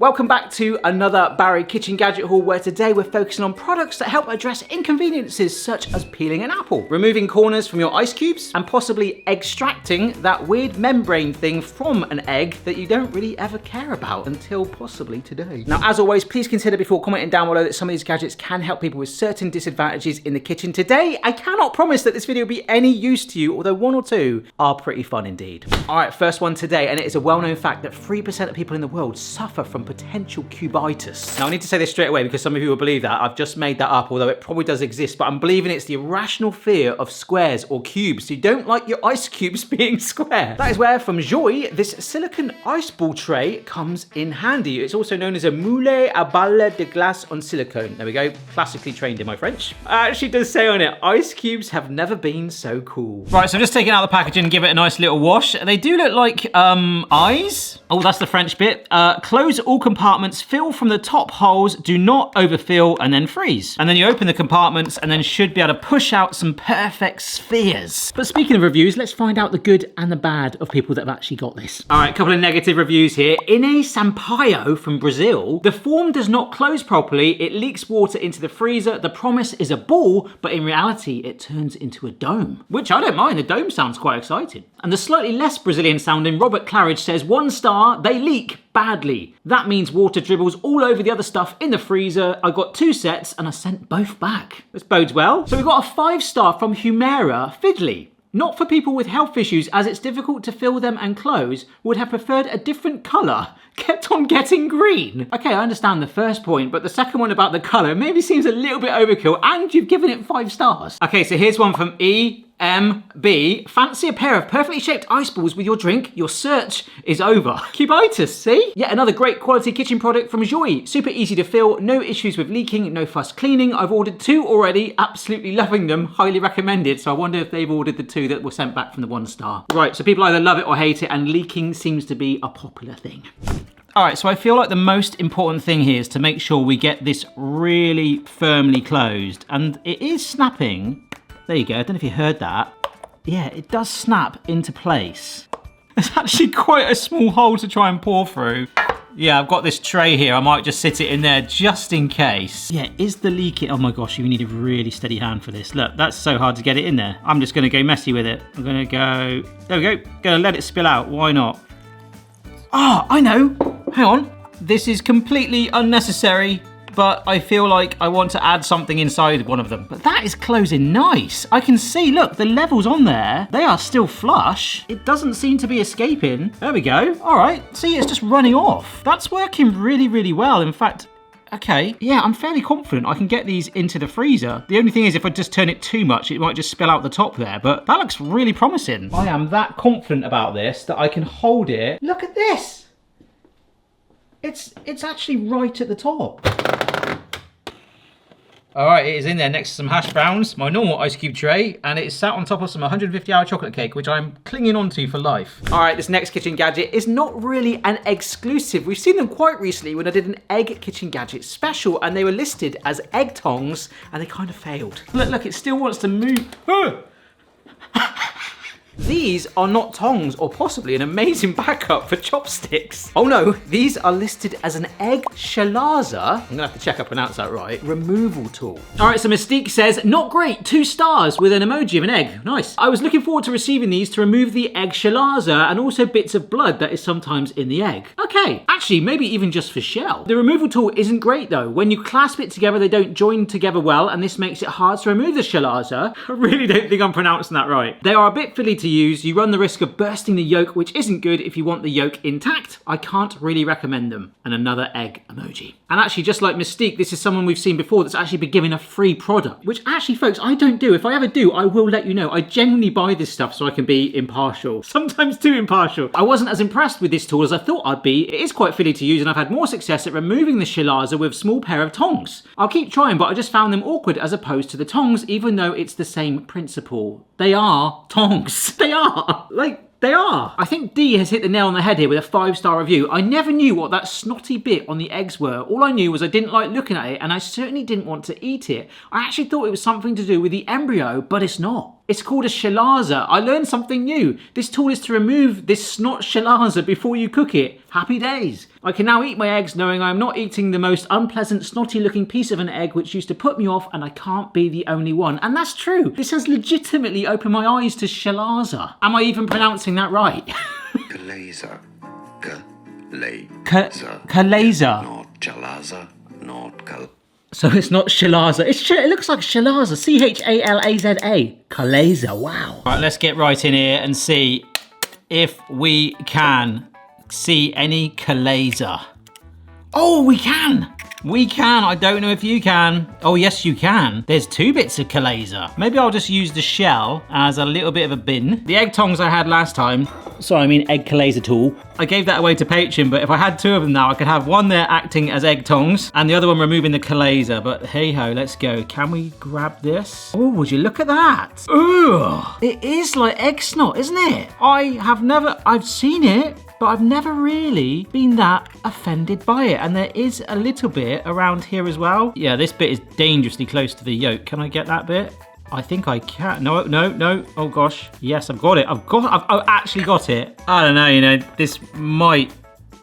Welcome back to another Barry Kitchen Gadget haul, where today we're focusing on products that help address inconveniences such as peeling an apple, removing corners from your ice cubes, and possibly extracting that weird membrane thing from an egg that you don't really ever care about until possibly today. Now, as always, please consider before commenting down below that some of these gadgets can help people with certain disadvantages in the kitchen. Today, I cannot promise that this video will be any use to you, although one or two are pretty fun indeed. All right, first one today, and it is a well-known fact that 3% of people in the world suffer from potential cubitis. Now, I need to say this straight away because some of you will believe that. I've just made that up, although it probably does exist, but I'm believing it's the irrational fear of squares or cubes. So you don't like your ice cubes being square. That is where, from Joie, this silicone ice ball tray comes in handy. It's also known as a moule à balles de glace en silicone. There we go, classically trained in my French. It actually does say on it, ice cubes have never been so cool. Right, so I'm just taking out the packaging and give it a nice little wash. They do look like eyes. Oh, that's the French bit. Close all compartments, fill from the top holes, do not overfill, and then freeze. And then you open the compartments and then should be able to push out some perfect spheres. But speaking of reviews, let's find out the good and the bad of people that have actually got this. All right, a couple of negative reviews here. Ine Sampaio from Brazil. The form does not close properly. It leaks water into the freezer. The promise is a ball, but in reality, it turns into a dome. Which I don't mind. The dome sounds quite exciting. And the slightly less Brazilian sounding Robert Claridge says, 1 star, they leak badly. That means water dribbles all over the other stuff in the freezer. I got 2 sets and I sent both back. This bodes well. So we got a 5-star from Humera Fiddly. Not for people with health issues, as it's difficult to fill them and close, would have preferred a different colour. Kept on getting green. Okay, I understand the first point, but the second one about the colour maybe seems a little bit overkill, and you've given it 5 stars. Okay, so here's one from EMB. Fancy a pair of perfectly shaped ice balls with your drink? Your search is over. Cubitis, see? Yet another great quality kitchen product from Joie. Super easy to fill, no issues with leaking, no fuss cleaning. I've ordered 2 already, absolutely loving them, highly recommended. So I wonder if they've ordered the 2 that were sent back from the 1 star. Right, so people either love it or hate it, and leaking seems to be a popular thing. All right, so I feel like the most important thing here is to make sure we get this really firmly closed. And it is snapping. There you go, I don't know if you heard that. Yeah, it does snap into place. It's actually quite a small hole to try and pour through. Yeah, I've got this tray here. I might just sit it in there just in case. Yeah, is the leaking? Oh my gosh, you need a really steady hand for this. Look, that's so hard to get it in there. I'm just gonna go messy with it. I'm gonna go, there we go. Gonna let it spill out, why not? Ah, I know. Hang on, this is completely unnecessary, but I feel like I want to add something inside one of them. But that is closing nice. I can see, look, the levels on there, they are still flush. It doesn't seem to be escaping. There we go. All right, see, it's just running off. That's working really, really well. In fact, okay, yeah, I'm fairly confident I can get these into the freezer. The only thing is if I just turn it too much, it might just spill out the top there, but that looks really promising. I am that confident about this that I can hold it. Look at this. It's actually right at the top. All right, it is in there next to some hash browns, my normal ice cube tray, and it's sat on top of some 150-hour chocolate cake, which I'm clinging onto for life. All right, this next kitchen gadget is not really an exclusive. We've seen them quite recently when I did an egg kitchen gadget special, and they were listed as egg tongs, and they kind of failed. Look, it still wants to move. These are not tongs, or possibly an amazing backup for chopsticks. Oh no, these are listed as an egg chalaza. I'm gonna have to check I pronounce that right. Removal tool. All right, so Mystique says, not great, 2 stars with an emoji of an egg. Nice. I was looking forward to receiving these to remove the egg chalaza and also bits of blood that is sometimes in the egg. Okay, actually, maybe even just for shell. The removal tool isn't great though. When you clasp it together, they don't join together well, and this makes it hard to remove the chalaza. I really don't think I'm pronouncing that right. They are a bit fiddly to use. You run the risk of bursting the yolk, which isn't good if you want the yolk intact. I can't really recommend them. And another egg emoji. And actually, just like Mystique, this is someone we've seen before that's actually been given a free product, which actually, folks, I don't do. If I ever do, I will let you know. I genuinely buy this stuff so I can be impartial. Sometimes too impartial. I wasn't as impressed with this tool as I thought I'd be. It is quite fiddly to use, and I've had more success at removing the chalaza with a small pair of tongs. I'll keep trying, but I just found them awkward as opposed to the tongs, even though it's the same principle. They are tongs. They are. They are. I think D has hit the nail on the head here with a 5-star review. I never knew what that snotty bit on the eggs were. All I knew was I didn't like looking at it, and I certainly didn't want to eat it. I actually thought it was something to do with the embryo, but it's not. It's called a chalaza. I learned something new. This tool is to remove this snot chalaza before you cook it. Happy days. I can now eat my eggs knowing I'm not eating the most unpleasant, snotty looking piece of an egg which used to put me off, and I can't be the only one. And that's true. This has legitimately opened my eyes to chalaza. Am I even pronouncing that right? Chalaza. Chalaza. Not chalaza. Not cal. So it's not chalaza. It looks like chalaza. C-H-A-L-A-Z-A. Chalaza. Wow. Right, let's get right in here and see if we can see any chalaza. Oh, we can. We can. I don't know if you can. Oh, yes, you can. There's 2 bits of chalaza. Maybe I'll just use the shell as a little bit of a bin. The egg tongs I had last time, sorry, I mean egg chalaza tool, I gave that away to Patreon, but if I had 2 of them now, I could have one there acting as egg tongs and the other one removing the chalaza. But hey ho, let's go. Can we grab this? Oh, would you look at that? Ugh. It is like egg snot, isn't it? I've seen it, but I've never really been that offended by it. And there is a little bit around here as well. Yeah, this bit is dangerously close to the yolk. Can I get that bit? I think I can. No. Oh gosh. Yes, I've got it. I've actually got it. I don't know, this might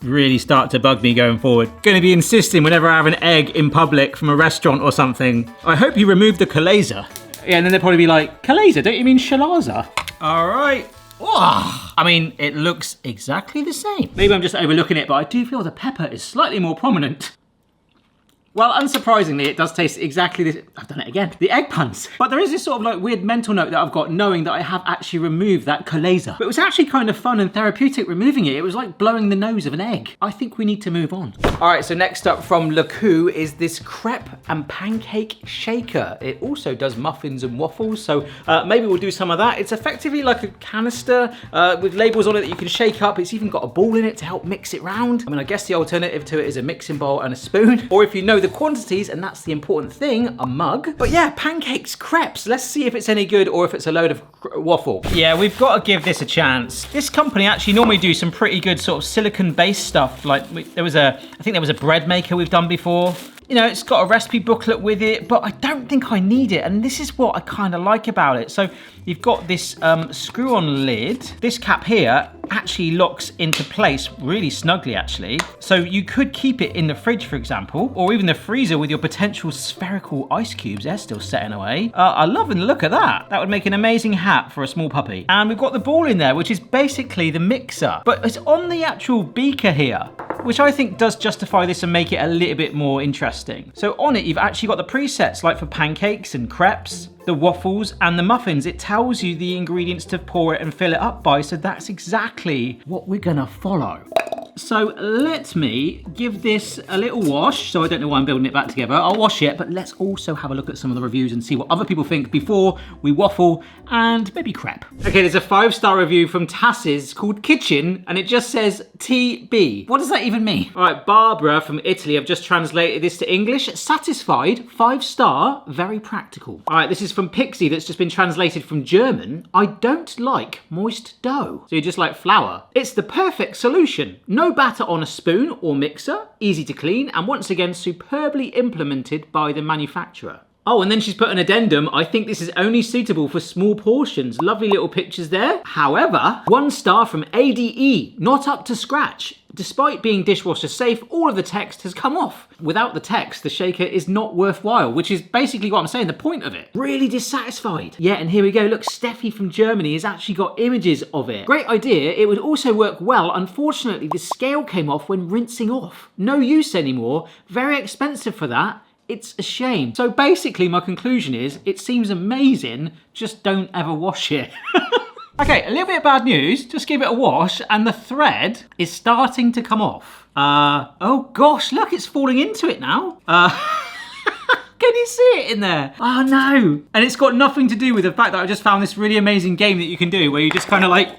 really start to bug me going forward. Gonna be insisting whenever I have an egg in public from a restaurant or something. I hope you remove the chalaza. Yeah, and then they'll probably be like, chalaza, don't you mean chalaza? All right. Oh, I mean, it looks exactly the same. Maybe I'm just overlooking it, but I do feel the pepper is slightly more prominent. Well, unsurprisingly, it does taste exactly this. I've done it again. The egg puns. But there is this sort of like weird mental note that I've got knowing that I have actually removed that chalaza. But it was actually kind of fun and therapeutic removing it. It was like blowing the nose of an egg. I think we need to move on. All right, so next up from Lekue is this crepe and pancake shaker. It also does muffins and waffles, so maybe we'll do some of that. It's effectively like a canister with labels on it that you can shake up. It's even got a ball in it to help mix it round. I mean, I guess the alternative to it is a mixing bowl and a spoon, or if you know the quantities, and that's the important thing, a mug. But yeah, pancakes, crepes. Let's see if it's any good or if it's a load of waffle. Yeah, we've got to give this a chance. This company actually normally do some pretty good sort of silicone-based stuff. Like I think there was a bread maker we've done before. It's got a recipe booklet with it, but I don't think I need it. And this is what I kind of like about it. So you've got this screw-on lid. This cap here actually locks into place really snugly, actually. So you could keep it in the fridge, for example, or even the freezer with your potential spherical ice cubes. They're still setting away. I love the look of that. That would make an amazing hat for a small puppy. And we've got the ball in there, which is basically the mixer. But it's on the actual beaker here, which I think does justify this and make it a little bit more interesting. So on it, you've actually got the presets, like for pancakes and crepes, the waffles and the muffins. It tells you the ingredients to pour it and fill it up by, so that's exactly what we're gonna follow. So let me give this a little wash. So I don't know why I'm building it back together. I'll wash it, but let's also have a look at some of the reviews and see what other people think before we waffle and maybe crepe. Okay, there's a 5-star review from Tassis called Kitchen, and it just says TB. What does that even mean? All right, Barbara from Italy, I've just translated this to English. Satisfied, 5-star, very practical. All right, this is from Pixie that's just been translated from German. I don't like moist dough. So you just like flour. It's the perfect solution. No batter on a spoon or mixer, easy to clean, and once again, superbly implemented by the manufacturer. Oh, and then she's put an addendum. I think this is only suitable for small portions. Lovely little pictures there. However, 1 star from ADE, not up to scratch. Despite being dishwasher safe, all of the text has come off. Without the text, the shaker is not worthwhile, which is basically what I'm saying, the point of it. Really dissatisfied. Yeah, and here we go. Look, Steffi from Germany has actually got images of it. Great idea. It would also work well. Unfortunately, the scale came off when rinsing off. No use anymore. Very expensive for that. It's a shame. So basically, my conclusion is, it seems amazing, just don't ever wash it. Okay, a little bit of bad news. Just give it a wash and the thread is starting to come off. Oh gosh, look, it's falling into it now. Can you see it in there? Oh no. And it's got nothing to do with the fact that I just found this really amazing game that you can do where you just kind of like,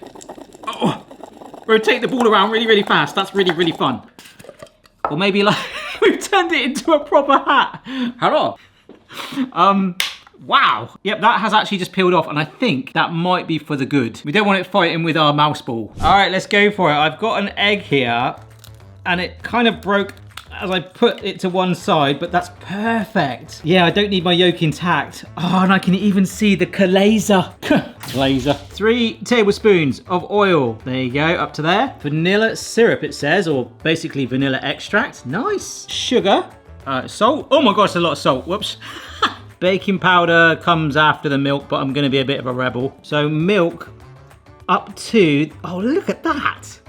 rotate the ball around really, really fast. That's really, really fun. Or maybe like, we've turned it into a proper hat. Hello. Wow. Yep, that has actually just peeled off, and I think that might be for the good. We don't want it fighting with our mouse ball. All right, let's go for it. I've got an egg here, and it kind of broke as I put it to one side, but that's perfect. Yeah, I don't need my yolk intact. Oh, and I can even see the chalaza. Chalaza. 3 tablespoons of oil. There you go, up to there. Vanilla syrup, it says, or basically vanilla extract. Nice. Sugar. Salt. Oh my gosh, a lot of salt. Whoops. Baking powder comes after the milk, but I'm going to be a bit of a rebel. So milk up to... Oh, look at that.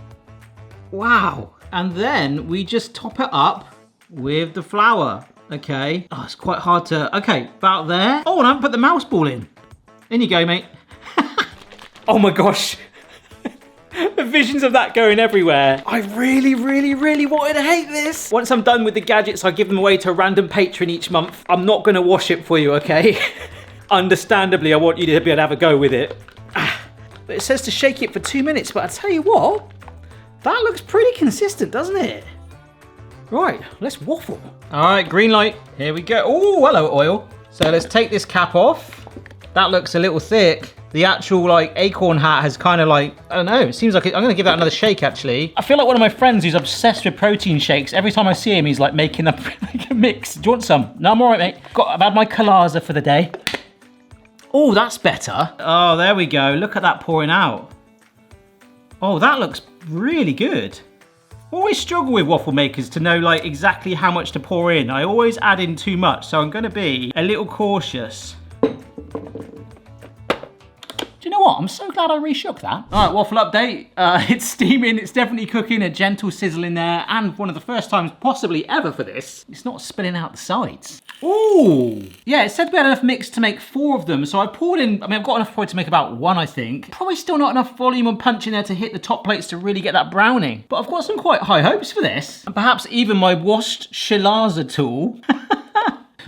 Wow. And then we just top it up with the flour. Okay. Oh, it's quite hard to... Okay, about there. Oh, and I haven't put the mouse ball in. In you go, mate. Oh my gosh. The visions of that going everywhere. I really wanted to hate this. Once I'm done with the gadgets, I give them away to a random patron each month. I'm not going to wash it for you, okay? Understandably, I want you to be able to have a go with it. But it says to shake it for 2 minutes, but I tell you what, that looks pretty consistent, doesn't it? Right, let's waffle. All right, green light. Here we go. Oh, hello, oil. So let's take this cap off. That looks a little thick. The actual like acorn hat has kind of like, I don't know, it seems like I'm gonna give that another shake actually. I feel like one of my friends who's obsessed with protein shakes. Every time I see him, he's like making up like a mix. Do you want some? No, I'm all right, mate. I've had my chalaza for the day. Oh, that's better. Oh, there we go. Look at that pouring out. Oh, that looks really good. I always struggle with waffle makers to know like exactly how much to pour in. I always add in too much, so I'm gonna be a little cautious. Do you know what? I'm so glad I reshook that. All right, waffle update. It's steaming, it's definitely cooking, a gentle sizzle in there, and one of the first times possibly ever for this, it's not spilling out the sides. Ooh. Yeah, it said we had enough mix to make 4 of them, so I poured in, I mean, I've got enough probably to make about 1, I think. Probably still not enough volume and punch in there to hit the top plates to really get that browning. But I've got some quite high hopes for this. And perhaps even my washed chalaza tool.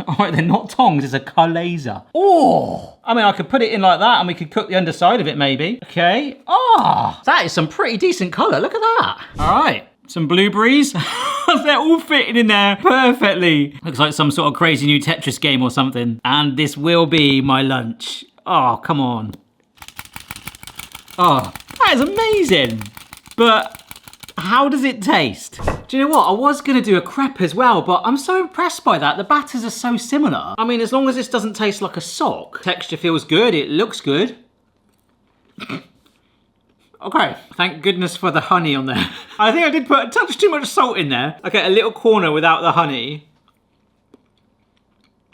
All right, they're not tongs, it's a chalaza. Oh, I mean, I could put it in like that and we could cook the underside of it maybe. Okay, oh, that is some pretty decent color, look at that. All right, some blueberries. They're all fitting in there perfectly. Looks like some sort of crazy new Tetris game or something. And this will be my lunch. Oh, come on. Oh, that is amazing. But how does it taste? Do you know what? I was going to do a crepe as well, but I'm so impressed by that. The batters are so similar. I mean, as long as this doesn't taste like a sock. Texture feels good. It looks good. Okay, thank goodness for the honey on there. I think I did put a touch too much salt in there. Okay, a little corner without the honey.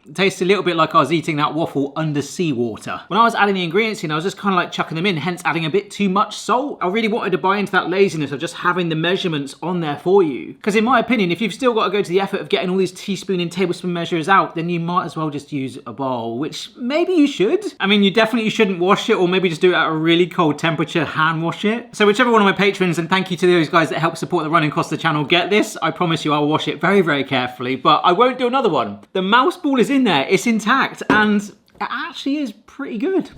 It tastes a little bit like I was eating that waffle under seawater. When I was adding the ingredients in, I was just kind of like chucking them in, hence adding a bit too much salt. I really wanted to buy into that laziness of just having the measurements on there for you. Because in my opinion, if you've still got to go to the effort of getting all these teaspoon and tablespoon measures out, then you might as well just use a bowl, which maybe you should. I mean, you definitely shouldn't wash it, or maybe just do it at a really cold temperature, hand wash it. So whichever one of my patrons, and thank you to those guys that help support the running cost of the channel, get this, I promise you I'll wash it very, very carefully, but I won't do another one. The mouse ball is in there, it's intact, and it actually is pretty good.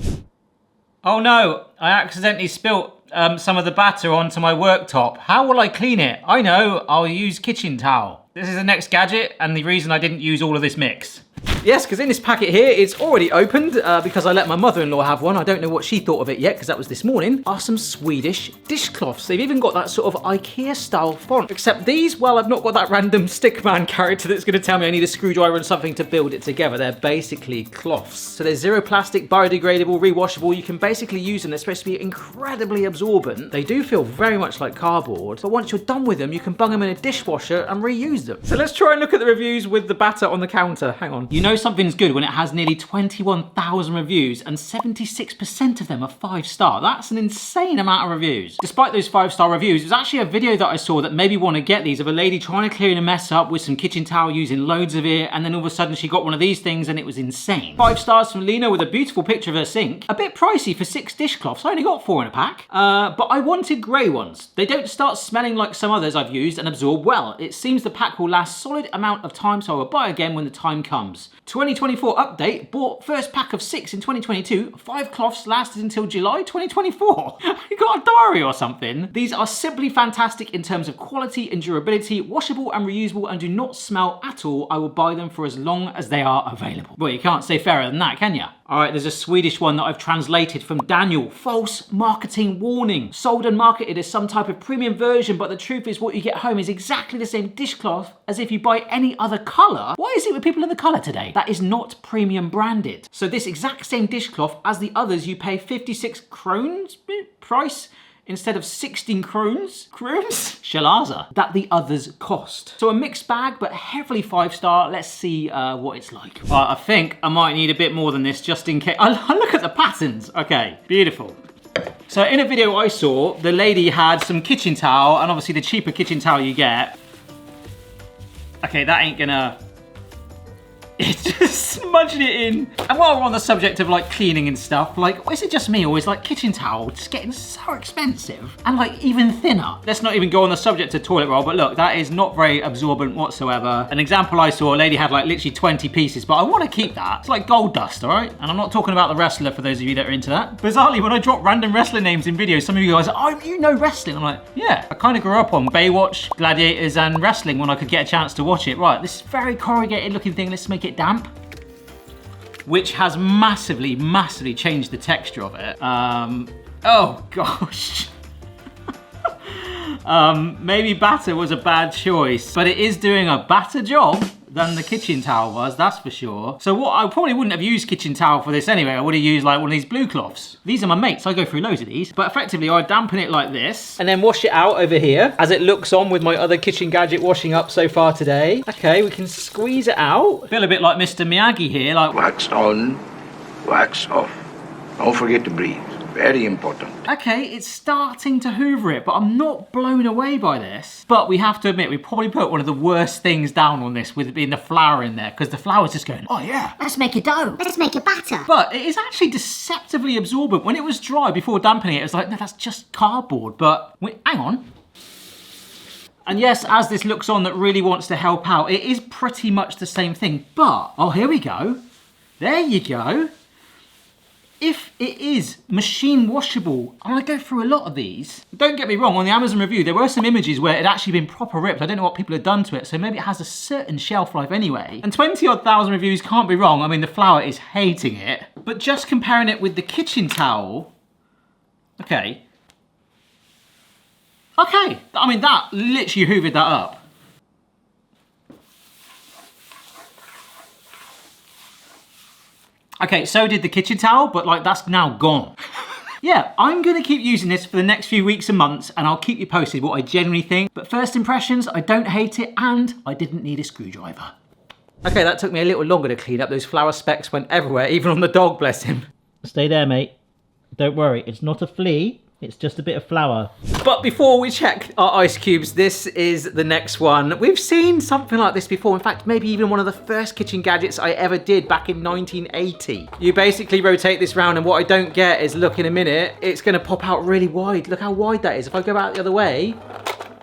Oh no, I accidentally spilt some of the batter onto my worktop. How will I clean it? I know, I'll use kitchen towel. This is the next gadget, and the reason I didn't use all of this mix. Yes, because in this packet here, it's already opened because I let my mother-in-law have one. I don't know what she thought of it yet because that was this morning. Are some Swedish dishcloths. They've even got that sort of IKEA-style font. Except these, well, I've not got that random stickman character that's going to tell me I need a screwdriver and something to build it together. They're basically cloths. So they're zero plastic, biodegradable, rewashable. You can basically use them. They're supposed to be incredibly absorbent. They do feel very much like cardboard, but once you're done with them, you can bung them in a dishwasher and reuse them. So let's try and look at the reviews with the batter on the counter. Hang on. You know something's good when it has nearly 21,000 reviews and 76% of them are 5-star. That's an insane amount of reviews. Despite those 5-star reviews, there's actually a video that I saw that made me want to get these of a lady trying to clean a mess up with some kitchen towel using loads of it, and then all of a sudden she got one of these things and it was insane. 5 stars from Lena with a beautiful picture of her sink. A bit pricey for 6 dishcloths. I only got 4 in a pack. But I wanted grey ones. They don't start smelling like some others I've used and absorb well. It seems the pack will last solid amount of time, so I will buy again when the time comes. 2024 update, bought first pack of 6 in 2022, 5 cloths lasted until July 2024. You got a diary or something? These are simply fantastic in terms of quality and durability, washable and reusable, and do not smell at all. I will buy them for as long as they are available. Well, you can't say fairer than that, can you? All right, there's a Swedish one that I've translated from Daniel. False marketing warning. Sold and marketed as some type of premium version, but the truth is what you get home is exactly the same dishcloth as if you buy any other colour. Why is it with people in the colour today? That is not premium branded. So this exact same dishcloth as the others, you pay 56 krones price instead of 16 krones, chalaza, that the others cost. So a mixed bag, but heavily 5-star. Let's see what it's like. I think I might need a bit more than this just in case. I look at the patterns. Okay, beautiful. So in a video I saw, the lady had some kitchen towel, and obviously the cheaper kitchen towel you get. Okay, that ain't gonna... It's just smudging it in. And while we're on the subject of like cleaning and stuff, like, is it just me or is like kitchen towel just getting so expensive and like even thinner? Let's not even go on the subject of toilet roll, but look, that is not very absorbent whatsoever. An example I saw, a lady had like literally 20 pieces, but I want to keep that. It's like gold dust, all right? And I'm not talking about the wrestler for those of you that are into that. Bizarrely, when I drop random wrestler names in videos, some of you guys are, oh, you know wrestling. I'm like, yeah, I kind of grew up on Baywatch, Gladiators, and wrestling when I could get a chance to watch it. Right, this very corrugated looking thing, let's make it damp, which has massively, massively changed the texture of it. Oh gosh. Maybe batter was a bad choice, but it is doing a better job than the kitchen towel was, that's for sure. So what, I probably wouldn't have used kitchen towel for this anyway. I would have used like one of these blue cloths. These are my mates, I go through loads of these. But effectively I dampen it like this and then wash it out over here as it looks on with my other kitchen gadget washing up so far today. Okay, we can squeeze it out. Feel a bit like Mr. Miyagi here, like Wax on, wax off. Don't forget to breathe. Very important. Okay, it's starting to hoover it, but I'm not blown away by this. But we have to admit, we probably put one of the worst things down on this with it being the flour in there, because the flour's just going, oh yeah. Let's make a dough. Let's make a batter. But it is actually deceptively absorbent. When it was dry before dampening it, it was like, no, that's just cardboard. But wait, hang on. And yes, as this looks on that really wants to help out, it is pretty much the same thing. But, oh, here we go. There you go. If it is machine washable, and I go through a lot of these, don't get me wrong, on the Amazon review, there were some images where it had actually been proper ripped. I don't know what people had done to it, so maybe it has a certain shelf life anyway. And 20-odd thousand reviews can't be wrong. I mean, the flour is hating it. But just comparing it with the kitchen towel, okay. Okay, I mean, that literally hoovered that up. Okay, so did the kitchen towel, but like that's now gone. Yeah, I'm gonna keep using this for the next few weeks and months, and I'll keep you posted what I genuinely think. But first impressions, I don't hate it, and I didn't need a screwdriver. Okay, that took me a little longer to clean up. Those flour specks went everywhere, even on the dog, bless him. Stay there, mate. Don't worry, it's not a flea. It's just a bit of flour. But before we check our ice cubes, this is the next one. We've seen something like this before. In fact, maybe even one of the first kitchen gadgets I ever did back in 1980. You basically rotate this round, and what I don't get is, look, in a minute, it's gonna pop out really wide. Look how wide that is. If I go out the other way,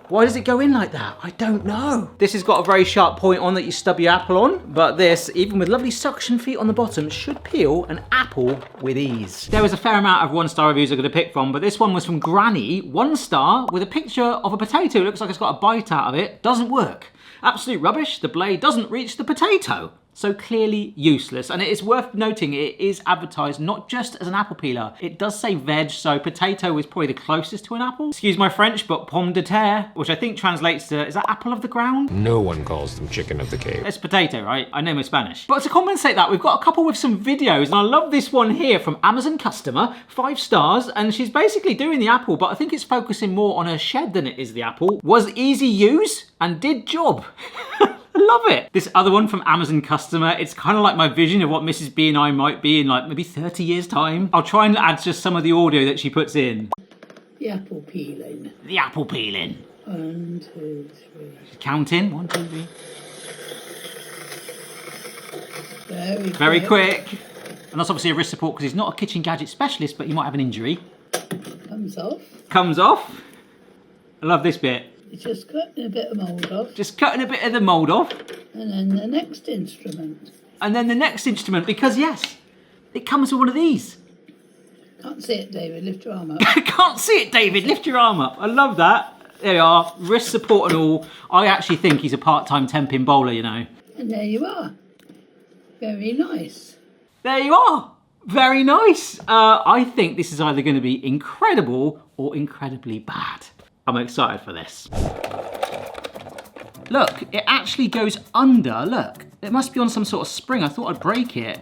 why does it go in like that? I don't know. This has got a very sharp point on that you stub your apple on, but this, even with lovely suction feet on the bottom, should peel an apple with ease. There was a fair amount of 1-star reviews I'm gonna pick from, but this one was from Granny, 1 star, with a picture of a potato. It looks like it's got a bite out of it. Doesn't work. Absolute rubbish. The blade doesn't reach the potato. So clearly useless. And it is worth noting it is advertised not just as an apple peeler. It does say veg, so potato is probably the closest to an apple. Excuse my French, but pomme de terre, which I think translates to, is that apple of the ground? No one calls them chicken of the cave. It's potato, right? I know my Spanish. But to compensate that, we've got a couple with some videos, and I love this one here from Amazon customer, 5 stars, and she's basically doing the apple, but I think it's focusing more on her shed than it is the apple. Was easy use and did job. Love it. This other one from Amazon customer, it's kind of like my vision of what Mrs. B and I might be in like maybe 30 years time. I'll try and add just some of the audio that she puts in. The apple peeling. The apple peeling. 1, 2, 3. Counting. 1, 2, 3. Very quick. And that's obviously a wrist support because he's not a kitchen gadget specialist, but he might have an injury. Comes off. Comes off. I love this bit. It's just cutting a bit of mould off. Just cutting a bit of the mould off. And then the next instrument. And then the next instrument, because yes, it comes with one of these. Can't see it, David. Lift your arm up. Can't see it, David. Lift your arm up. I love that. There you are. Wrist support and all. I actually think he's a part-time temping bowler, you know. And there you are. Very nice. There you are. Very nice. I think this is either going to be incredible or incredibly bad. I'm excited for this. Look, it actually goes under. Look, it must be on some sort of spring. I thought I'd break it.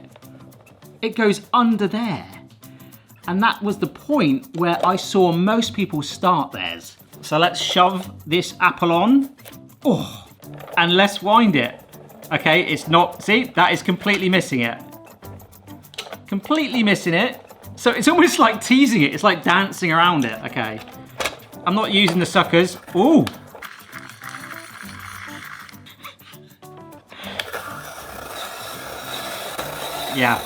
It goes under there. And that was the point where I saw most people start theirs. So let's shove this apple on. Oh, and let's wind it. Okay, it's not, see, that is completely missing it. Completely missing it. So it's almost like teasing it. It's like dancing around it. Okay. I'm not using the suckers. Ooh. Yeah.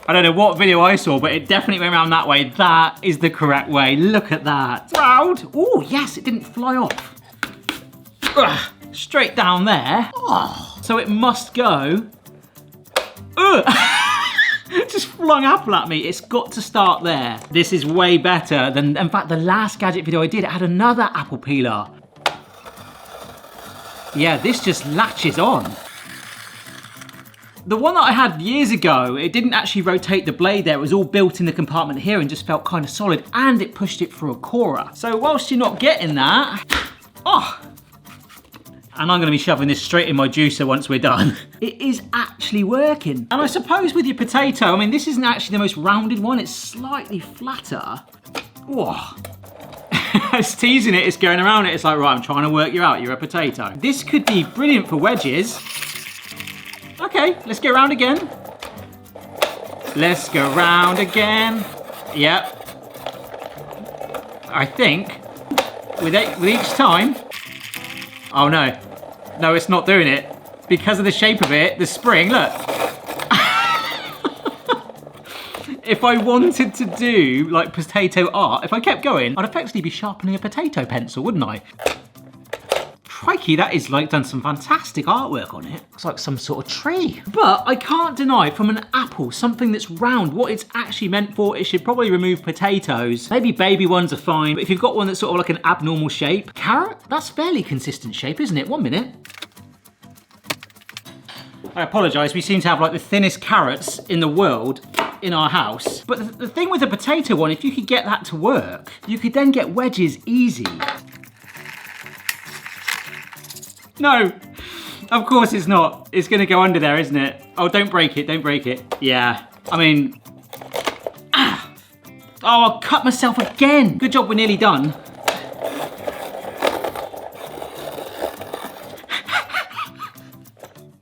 I don't know what video I saw, but it definitely went around that way. That is the correct way. Look at that. Proud. Oh, yes, it didn't fly off. Ugh, straight down there. Oh, so it must go. Just flung apple at me. It's got to start there. This is way better than, in fact, the last Gadget video I did, it had another apple peeler. Yeah, this just latches on. The one that I had years ago, it didn't actually rotate the blade there. It was all built in the compartment here and just felt kind of solid, and it pushed it through a corer. So whilst you're not getting that, oh, and I'm gonna be shoving this straight in my juicer once we're done. It is actually working. And I suppose with your potato, I mean, this isn't actually the most rounded one. It's slightly flatter. Whoa. It's teasing it, it's going around it. It's like, right, I'm trying to work you out. You're a potato. This could be brilliant for wedges. Okay, let's go round again. Let's go round again. Yep. I think with each time. Oh no. No, it's not doing it. Because of the shape of it, the spring, look. If I wanted to do like potato art, if I kept going, I'd effectively be sharpening a potato pencil, wouldn't I? Crikey, that is like done some fantastic artwork on it. Looks like some sort of tree. But I can't deny from an apple, something that's round, what it's actually meant for. It should probably remove potatoes. Maybe baby ones are fine, but if you've got one that's sort of like an abnormal shape. Carrot, that's fairly consistent shape, isn't it? 1 minute. I apologise, we seem to have like the thinnest carrots in the world in our house. But the thing with the potato one, if you could get that to work, you could then get wedges easy. No, of course it's not. It's gonna go under there, isn't it? Oh, don't break it, don't break it. Yeah, I mean, ah. Oh, I'll cut myself again. Good job, we're nearly done.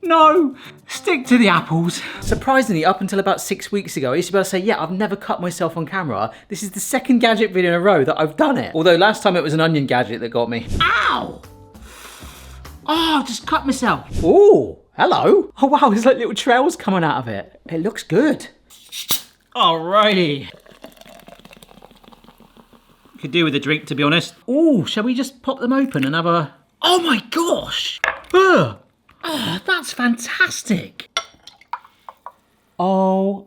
No, stick to the apples. Surprisingly, up until about 6 weeks ago, I used to be able to say, yeah, I've never cut myself on camera. This is the second Gadget video in a row that I've done it. Although last time it was an onion gadget that got me. Ow! Oh, just cut myself. Oh, hello. Oh wow, there's like little trails coming out of it. It looks good. Alrighty. Could do with a drink, to be honest. Oh, shall we just pop them open and have a... Oh my gosh. Ugh. Oh, that's fantastic. Oh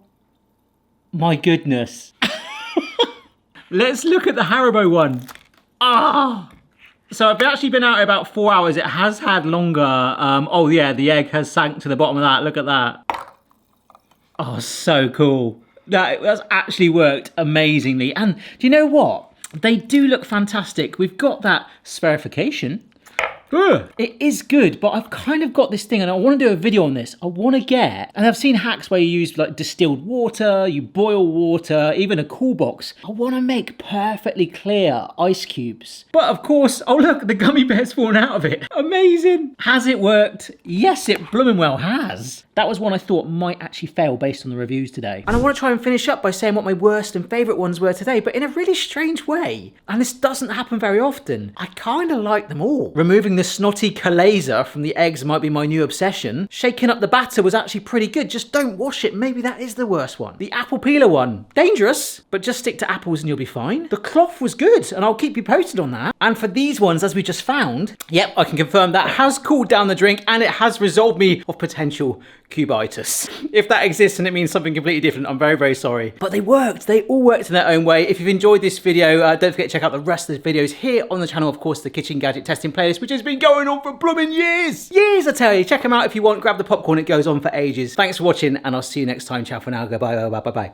my goodness. Let's look at the Haribo one. Ah. Oh. So I've actually been out about 4 hours. It has had longer. Oh yeah, the egg has sank to the bottom of that. Look at that. Oh, so cool. That's actually worked amazingly. And do you know what? They do look fantastic. We've got that spherification. Ugh. It is good, but I've kind of got this thing, and I want to do a video on this. I want to get, and I've seen hacks where you use like distilled water, you boil water, even a cool box. I want to make perfectly clear ice cubes. But of course, oh look, the gummy bear's fallen out of it. Amazing. Has it worked? Yes, it blooming well has. That was one I thought might actually fail based on the reviews today. And I want to try and finish up by saying what my worst and favourite ones were today, but in a really strange way. And this doesn't happen very often. I kind of like them all. Removing the snotty chalaza from the eggs might be my new obsession. Shaking up the batter was actually pretty good. Just don't wash it. Maybe that is the worst one. The apple peeler one. Dangerous, but just stick to apples and you'll be fine. The cloth was good, and I'll keep you posted on that. And for these ones, as we just found, yep, I can confirm that has cooled down the drink and it has resolved me of potential cubitus. If that exists and it means something completely different, I'm very, very sorry. But they worked. They all worked in their own way. If you've enjoyed this video, don't forget to check out the rest of the videos here on the channel. Of course, the kitchen gadget testing playlist, which has been going on for blooming years. Years, I tell you. Check them out if you want. Grab the popcorn. It goes on for ages. Thanks for watching, and I'll see you next time. Ciao for now. Goodbye, bye, bye, bye, bye.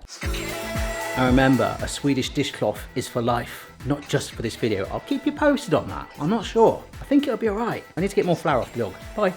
And remember, a Swedish dishcloth is for life, not just for this video. I'll keep you posted on that. I'm not sure. I think it'll be all right. I need to get more flour off the log. Bye.